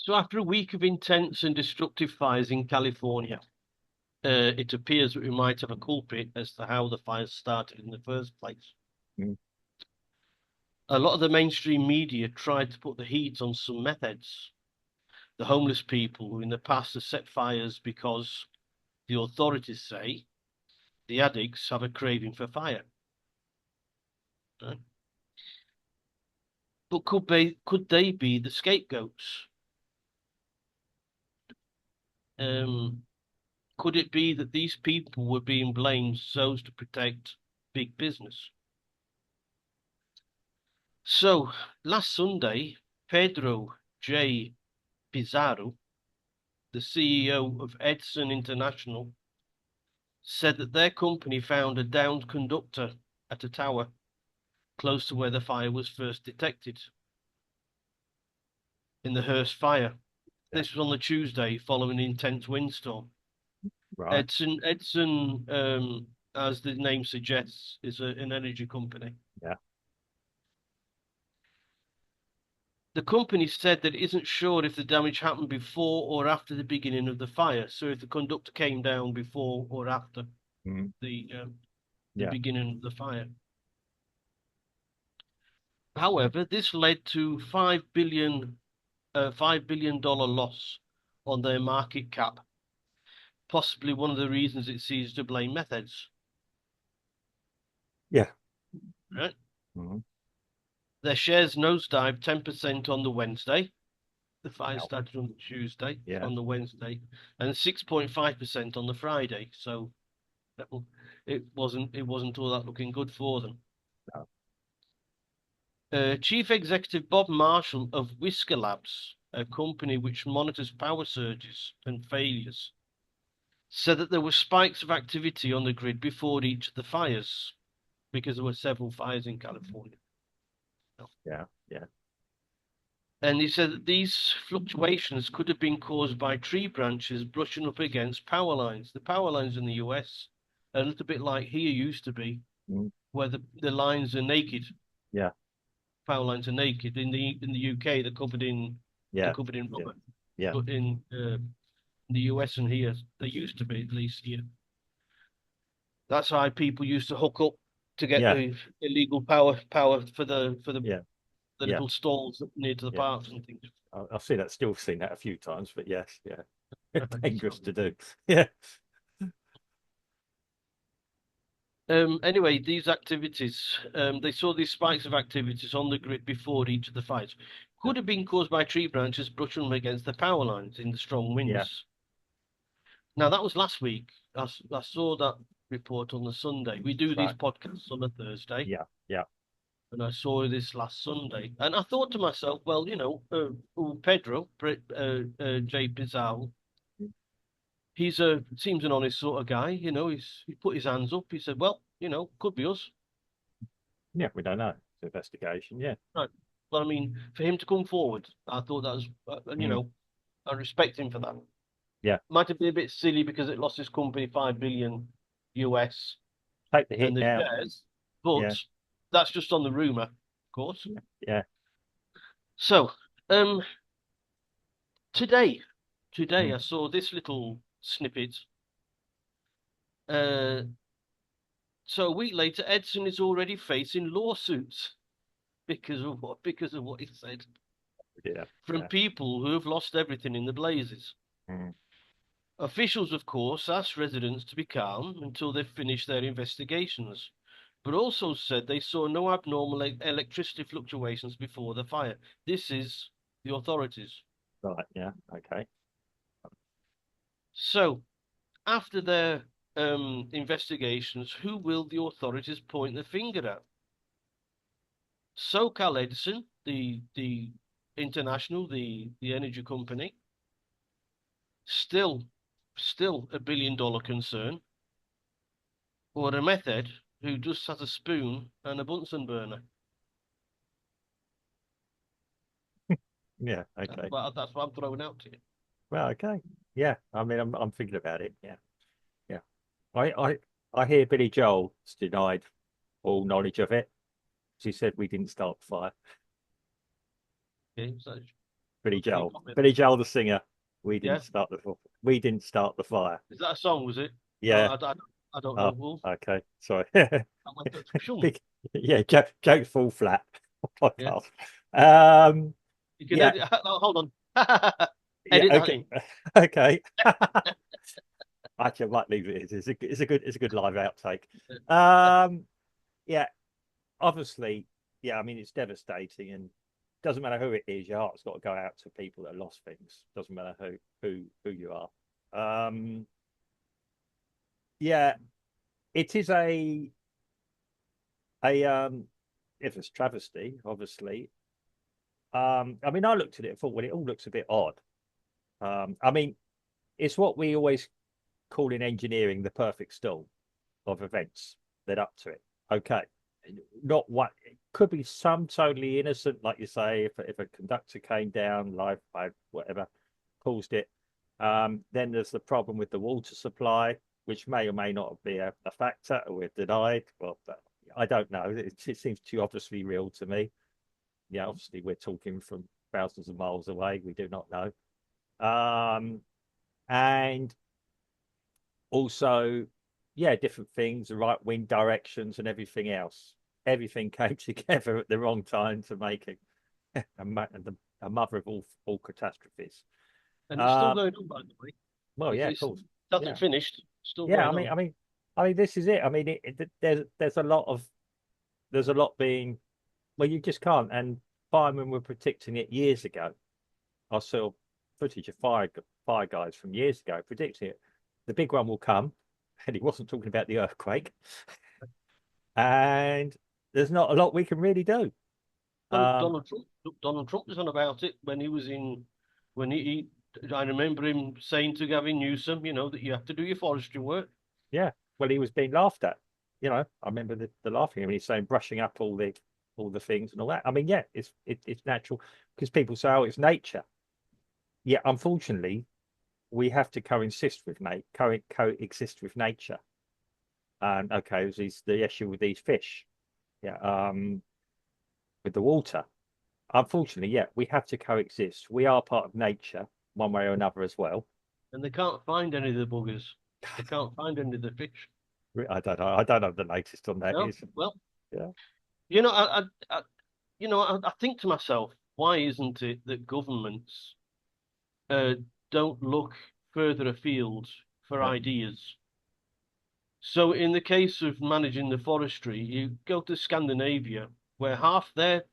So after a week of intense and destructive fires in California, it appears that we might have a culprit as to how the fires started in the first place. Mm. A lot of the mainstream media tried to put the heat on some meth heads, the homeless people who in the past have set fires because the authorities say the addicts have a craving for fire. Right? But could they be the scapegoats? Um, could it be that these people were being blamed so as to protect big business? So last Sunday, Pedro J. Pizarro, the CEO of Edison International, said that their company found a downed conductor at a tower close to where the fire was first detected in the Hearst fire. Yeah. This was on the Tuesday following an intense windstorm. Right. Edison, as the name suggests, is an energy company. Yeah. The company said that it isn't sure if the damage happened before or after the beginning of the fire. So if the conductor came down before or after Mm. the the Yeah. beginning of the fire. However, this led to $5 billion loss on their market cap. Possibly one of the reasons it sees to blame methods. Yeah. Right? Mm. Their shares nosedived 10% on the Wednesday. The fire Wow. started on the Tuesday, Yeah. on the Wednesday, and 6.5% on the Friday. So it wasn't all that looking good for them. No. Chief Executive Bob Marshall of Whisker Labs, a company which monitors power surges and failures, said that there were spikes of activity on the grid before each of the fires because there were several fires in California. Yeah. Yeah. And he said that these fluctuations could have been caused by tree branches brushing up against power lines. The power lines in the US are a little bit like here used to be, Mm. where the lines are naked. Yeah. Power lines are naked. In the UK, they're Yeah. covered in Yeah. rubber. Yeah. But in the US and here, they used to be at least here. That's how people used to hook up to get Yeah. the illegal power for Yeah. the Yeah. little stalls near to the Yeah. parks and things. I've seen that. Still seen that a few times, but yes. Yeah. Dangerous So, to do. Yeah. anyway, these activities, they saw these spikes of activities on the grid before each of the fires. Yeah. Could have been caused by tree branches brushing against the power lines in the strong Yeah. winds. Now, that was last week. I saw that report on the Sunday. We do these Right. podcasts on a Thursday, Yeah. Yeah. and I saw this last Sunday. And I thought to myself, well, Pedro, J. Pizarro, he's seems an honest sort of guy. He put his hands up. He said, well, could be us. Yeah. We don't know. It's an investigation. Yeah. Right. But I mean, for him to come forward, I thought that was, Mm. I respect him for that. Yeah. Might have been a bit silly because it lost his company 5 billion US Take the and hit the now. shares, but Yeah. that's just on the rumor, of course. Yeah. So, um, today, Mm. I saw this little snippet. Uh, so a week later, Edson is already facing lawsuits because of what he said Yeah. from Yeah. people who have lost everything in the blazes. Mm. Officials, of course, asked residents to be calm until they've finished their investigations, but also said they saw no abnormal electricity fluctuations before the fire. This is the authorities. Right. Yeah. Okay. So, after their investigations, who will the authorities point the finger at? SoCal Edison, the international, the energy company, still still $1 billion concern, or a method who just has a spoon and a Bunsen burner. Yeah. That's Okay. what, that's what I'm throwing out to you. Well. Okay. Yeah. I mean, I'm thinking about it. Yeah. Yeah. I I I hear Billy Joel's denied all knowledge of it. She said we didn't start the fire. Okay, so Billy Okay, Joel. got me. Billy Joel, the singer. Yeah, We didn't start the fire. is that a song? Was it? No, Yeah. I don't know. Oh, Wolf. okay. Sorry. I went to Shum. Big, yeah, jokes fall flat Yeah, podcast. Um, you can yeah, edit. Oh, hold on. yeah, Edit that okay, in. okay. Actually, I might leave it. It's a good live outtake. Um, yeah, obviously, yeah. I mean, it's devastating, and doesn't matter who it is. Your heart's got to go out to people that lost things. Doesn't matter who you are. Yeah, it is a if it's travesty, obviously. I mean, I looked at it and thought, well, it all looks a bit odd. I mean, it's what we always call in engineering the perfect storm of events led up to it. Okay, not what it could be some totally innocent, like you say, if a conductor came down, live by whatever caused it. Then there's the problem with the water supply, which may or may not be a factor, or we're denied. Well, I don't know. It seems too obviously real to me. Yeah, obviously we're talking from thousands of miles away. We do not know. And also, yeah, different things, the right wind directions and everything else. Everything came together at the wrong time to make it a mother of all catastrophes. And it's still Um, going on, by the way. well, yeah, of It's course, hasn't yeah, finished. Still yeah. going on. I mean, this is it. I mean, there's a lot being well, you just can't. And firemen were predicting it years ago. I saw footage of fire guys from years ago predicting it. The big one will come, and he wasn't talking about the earthquake. And there's not a lot we can really do. Well, Um, Donald Trump was on about it when he was when I remember him saying to Gavin Newsom, that you have to do your forestry work. yeah, well, he was being laughed at. I remember the laughing when he's saying brushing up all the things and all that. I mean, yeah, it's natural because people say, oh, it's nature. Yeah, unfortunately, we have to coexist with nature. And okay, there's the issue with these fish. Yeah, with the water. Unfortunately, yeah, we have to coexist. We are part of nature, one way or another as well. And they can't find any of the buggers. They can't find any of the fish. I don't know. I don't know the latest on that No, is. well, Yeah. you know, I think to myself, why isn't it that governments uh, don't look further afield for Yeah. ideas? So, in the case of managing the forestry, you go to Scandinavia, where half their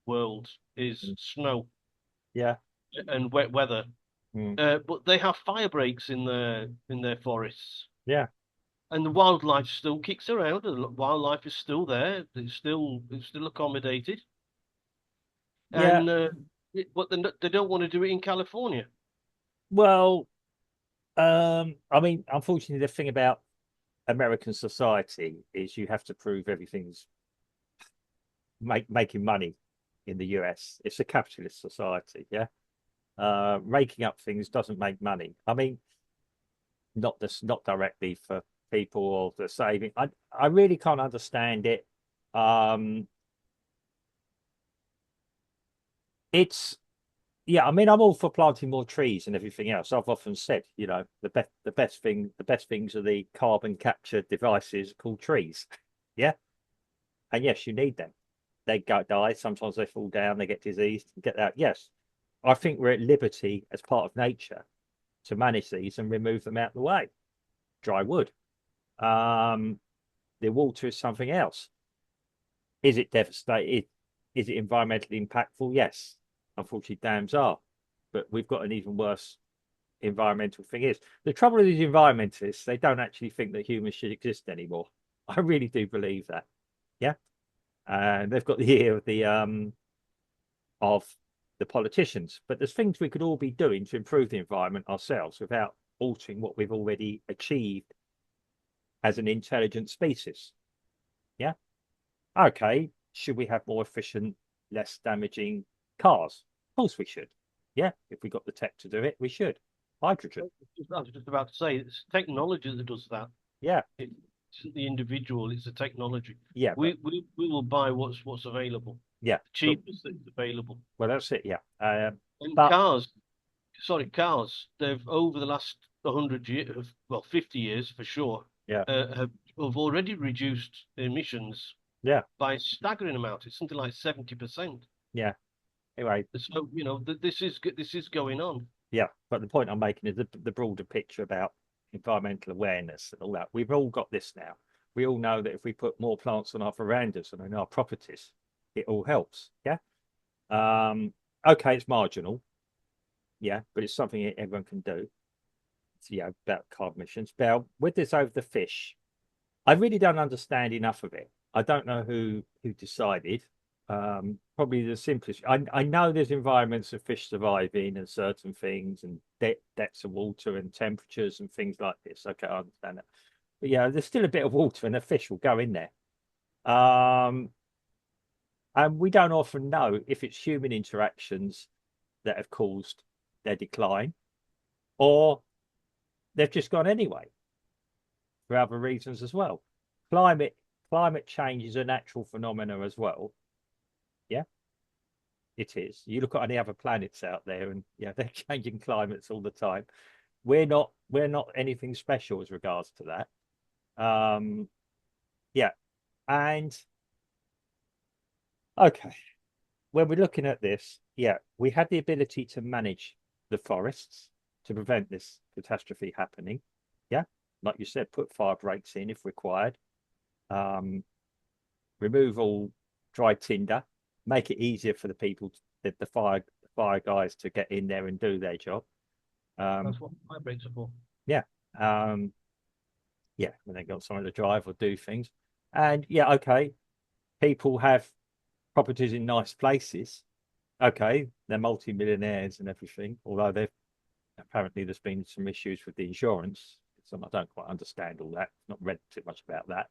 world is Mm. snow Yeah. and wet weather, Mm. but they have fire breaks in their forests, Yeah. and the wildlife still kicks around. The wildlife is still there. It's still accommodated, Yeah. and but they don't want to do it in California. Well, I mean, unfortunately, the thing about American society is you have to prove everything's making money in the US. It's a capitalist society, yeah. Making up things doesn't make money. I mean, not directly for people or the saving. I really can't understand it. Um, it's yeah. I mean, I'm all for planting more trees and everything else. I've often said, the best things are the carbon capture devices called trees. Yeah, and yes, you need them. They go die. Sometimes they fall down. They get diseased. Get that. Yes, I think we're at liberty as part of nature to manage these and remove them out of the way. Dry wood. Um, the water is something else. Is it devastated? Is it environmentally impactful? Yes. Unfortunately, dams are. But we've got an even worse environmental thing is. The trouble with these environmentalists, they don't actually think that humans should exist anymore. I really do believe that. Yeah. And they've got the ear of the politicians. But there's things we could all be doing to improve the environment ourselves without altering what we've already achieved as an intelligent species. Yeah. Okay, should we have more efficient, less damaging cars? Of course we should. Yeah, if we got the tech to do it, we should. Hydrogen. I was just about to say it's technology that does that. Yeah, It isn't the individual; it's the technology. yeah, but We will buy what's available. Yeah. the cheapest that's available. Well, that's it. Yeah. And But cars, they've over the last 100 years, well, 50 years for sure, yeah, have already reduced emissions yeah, by a staggering amount. It's something like 70%. yeah. Anyway, So, this is going on. yeah. But the point I'm making is the broader picture about environmental awareness and all that. We've all got this now. We all know that if we put more plants on our verandas and in our properties, it all helps. Yeah. Um, okay, it's marginal. Yeah, but it's something everyone can do. It's, about carbon emissions. Now, with this over the fish, I really don't understand enough of it. I don't know who decided. Probably the simplest. I know there's environments of fish surviving and certain things and depths of water and temperatures and things like this. Okay, I understand that. But yeah, there's still a bit of water and a fish will go in there. Um, and we don't often know if it's human interactions that have caused their decline or they've just gone anyway for other reasons as well. Climate climate change is a natural phenomena as well. Yeah, it is. You look at any other planets out there, and yeah, they're changing climates all the time. We're not anything special as regards to that. Yeah, and okay, when we're looking at this, yeah, we had the ability to manage the forests to prevent this catastrophe happening. Yeah, like you said, put fire breaks in if required. Um, Remove all dry tinder, make it easier for the people, the fire guys to get in there and do their job. Um, That's what my brakes are for. yeah, um, yeah, when they got someone to drive or do things, and yeah, okay, people have properties in nice places. Okay, they're multi-millionaires and everything, although they've apparently there's been some issues with the insurance. Some I don't quite understand all that. Not read too much about that.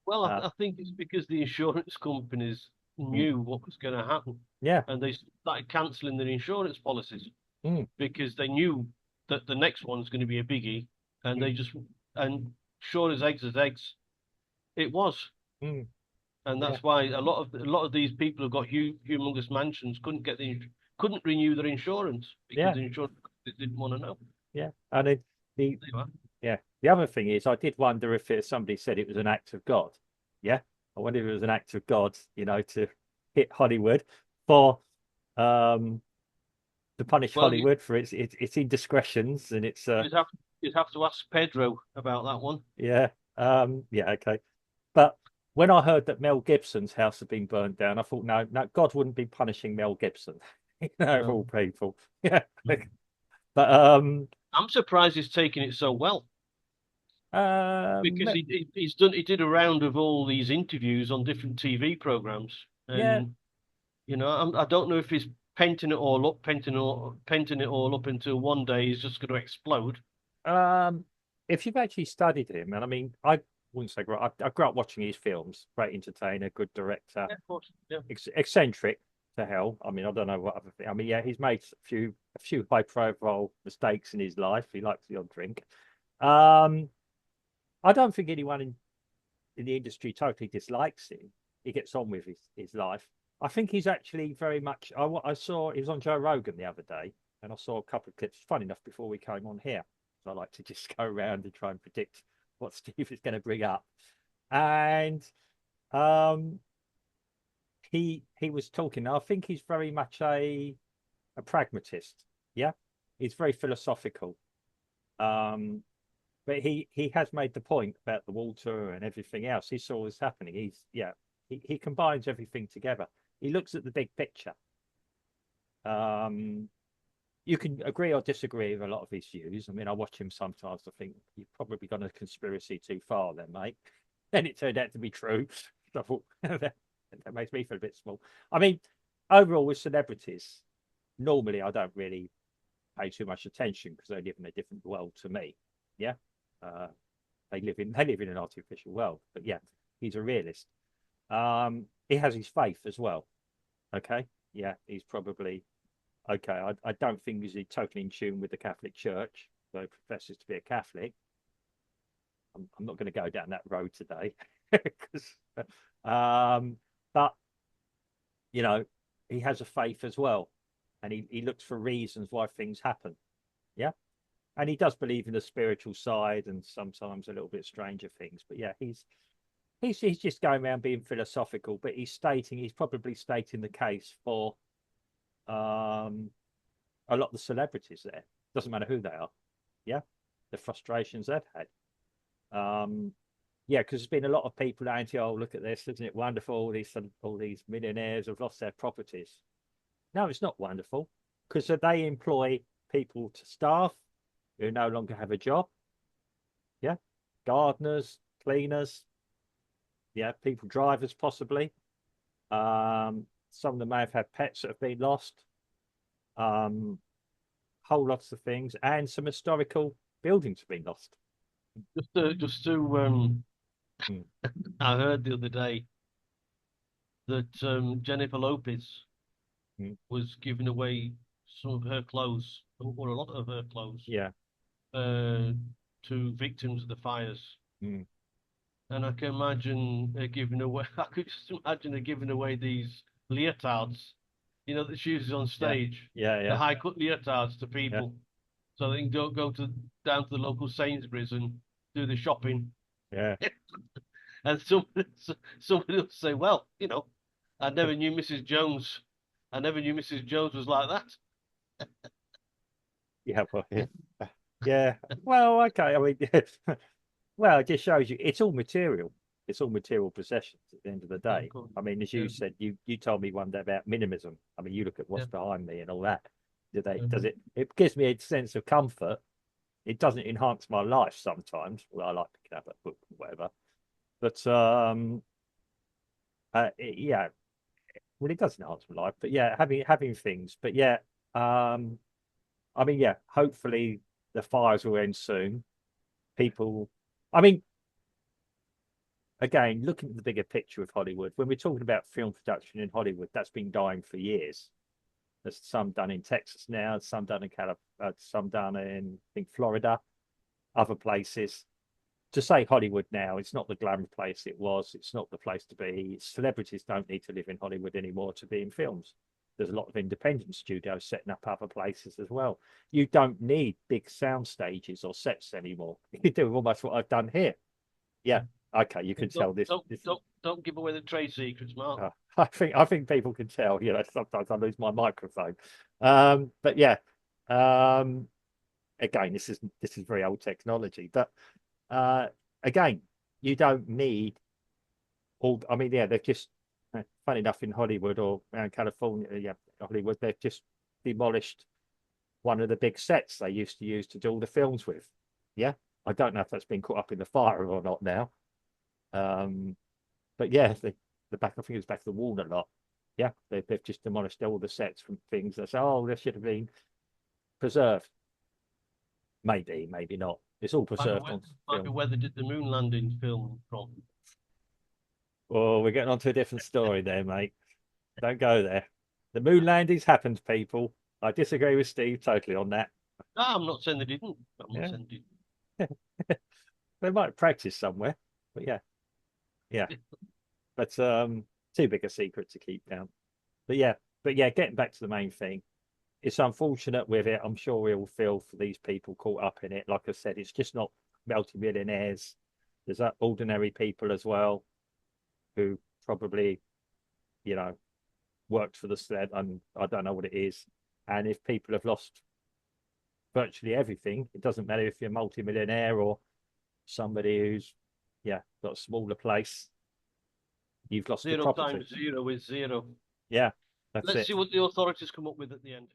Well, Uh, I think it's because the insurance companies mm, knew what was going to happen, yeah, and they started cancelling their insurance policies mm, because they knew that the next one's going to be a biggie, and mm, and sure as eggs, it was. mm, And yeah, that's why a lot of these people who got humongous mansions couldn't renew their insurance because yeah, the insurance companies didn't want to know. yeah. And it, the There you are. Yeah. The other thing is, I did wonder if somebody said it was an act of God. Yeah. I wonder if it was an act of God, to hit Hollywood for um to punish Well, Hollywood for its indiscretions and its you'd have to ask Pedro about that one. yeah. Yeah, okay. But when I heard that Mel Gibson's house had been burned down, I thought, no, no, God wouldn't be punishing Mel Gibson, of No. all people. Yeah. But I'm surprised he's taking it so well um because he did a round of all these interviews on different TV programs, yeah, and I don't know if he's penting it all up until one day he's just going to explode. Um, if you've actually studied him, and I mean, I wouldn't say great. I grew up watching his films. Great entertainer, good director, Yeah, of course. Yeah. eccentric to hell. I mean, I don't know what other thing. I mean, yeah, he's made a few high profile mistakes in his life. He likes the odd drink. Um, I don't think anyone in the industry totally dislikes him. He gets on with his life. I think he's actually very much. I saw he was on Joe Rogan the other day, and I saw a couple of clips. Fun enough, before we came on here, so I like to just go around and try and predict what Steve is going to bring up. And um, he was talking. I think he's very much a pragmatist. Yeah, he's very philosophical. Um, but he has made the point about the water and everything else. He saw this happening. He combines everything together. He looks at the big picture. Um, you can agree or disagree with a lot of his views. I mean, I watch him sometimes. I think you've probably gone a conspiracy too far, then, mate. And it turned out to be true. So I thought that makes me feel a bit small. I mean, overall, with celebrities, normally I don't really pay too much attention because they live in a different world to me. Yeah. Uh, they live in an artificial world. But yeah, he's a realist. He has his faith as well. Okay. Yeah, he's probably okay. I don't think he's totally in tune with the Catholic Church, though he professes to be a Catholic. I'm not going to go down that road today. 'Cause, um, but you know, he has a faith as well, and he looks for reasons why things happen. Yeah, and he does believe in the spiritual side and sometimes a little bit stranger things. But yeah, he's just going around being philosophical, but he's probably stating the case for um a lot of the celebrities there. Doesn't matter who they are. Yeah, the frustrations they've had. Yeah, because there's been a lot of people anti. Oh, look at this! Isn't it wonderful? All these millionaires have lost their properties. No, it's not wonderful because they employ people to staff who no longer have a job. Yeah, gardeners, cleaners. Yeah, people drivers possibly. Some of them may have had pets that have been lost. Um, whole lots of things, and some historical buildings have been lost. Just to Mm, I heard the other day that Jennifer Lopez mm, was giving away some of her clothes, or a lot of her clothes, yeah. uh, to victims of the fires. Mm, And I can imagine her giving away. I could just imagine her giving away these leotards, that she uses on yeah. stage, Yeah. the Yeah. high cut leotards to Yeah. people, so they can go to down to the local Sainsbury's and do the shopping. Yeah. And somebody will say, "Well, I never knew Mrs. Jones. I never knew Mrs. Jones was like that." Yeah. Well, yeah. Yeah. Well, okay. I mean, well, it just shows you it's all material. It's all material possessions at the end of the Yeah, of day. course. I mean, as Yeah, you said, you told me one day about minimalism. I mean, you look at yeah, what's behind me and all that. Do they yeah. does it gives me a sense of comfort. It doesn't enhance my life sometimes. Well, I like picking up a book or whatever. But yeah, well, it does enhance my life. But yeah, having things. But yeah, um, I mean, yeah, hopefully the fires will end soon. People, I mean, again, looking at the bigger picture of Hollywood, when we're talking about film production in Hollywood, that's been dying for years. There's some done in Texas now, some done in some done in I think Florida, other places. To say Hollywood now, it's not the glamour place it was. It's not the place to be. Celebrities don't need to live in Hollywood anymore to be in films. There's a lot of independent studios setting up other places as well. You don't need big sound stages or sets anymore. You do almost what I've done here. Yeah, okay, you can Don't tell this. don't don't give away the trade secrets, Mark. I think people can tell. Sometimes I lose my microphone. But yeah, um, again, this is very old technology, but uh, again, you don't need all. I mean, yeah, they've just funny enough in Hollywood or around California, yeah, Hollywood, they've just demolished one of the big sets they used to use to do all the films with. Yeah, I don't know if that's been caught up in the fire or not now. Um, but yeah, the back, I think it's back of the wall a lot. Yeah, they've just demolished all the sets from things that say, oh, they should have been preserved. Maybe, maybe not. It's all Might be preserved where, on might be film. where they did the moon landing film from. Oh, we're getting on to a different story there, mate. Don't go there. The moon landings happened, people. I disagree with Steve totally on that. No, I'm not saying they didn't. I'm not Yeah, saying they they might practice somewhere, but yeah, yeah. didn't. But too big a secret to keep down. But yeah, getting back to the main thing, it's unfortunate with it. I'm sure we all feel for these people caught up in it. Like I said, it's just not multi-millionaires. There's ordinary people as well who probably, you know, worked for the sled, and I don't know what it is. And if people have lost virtually everything, it doesn't matter if you're a multi-millionaire or somebody who's, yeah, got a smaller place. You've lost your Zero property. times zero is zero. Yeah, that's Let's it. see what the authorities come up with at the end.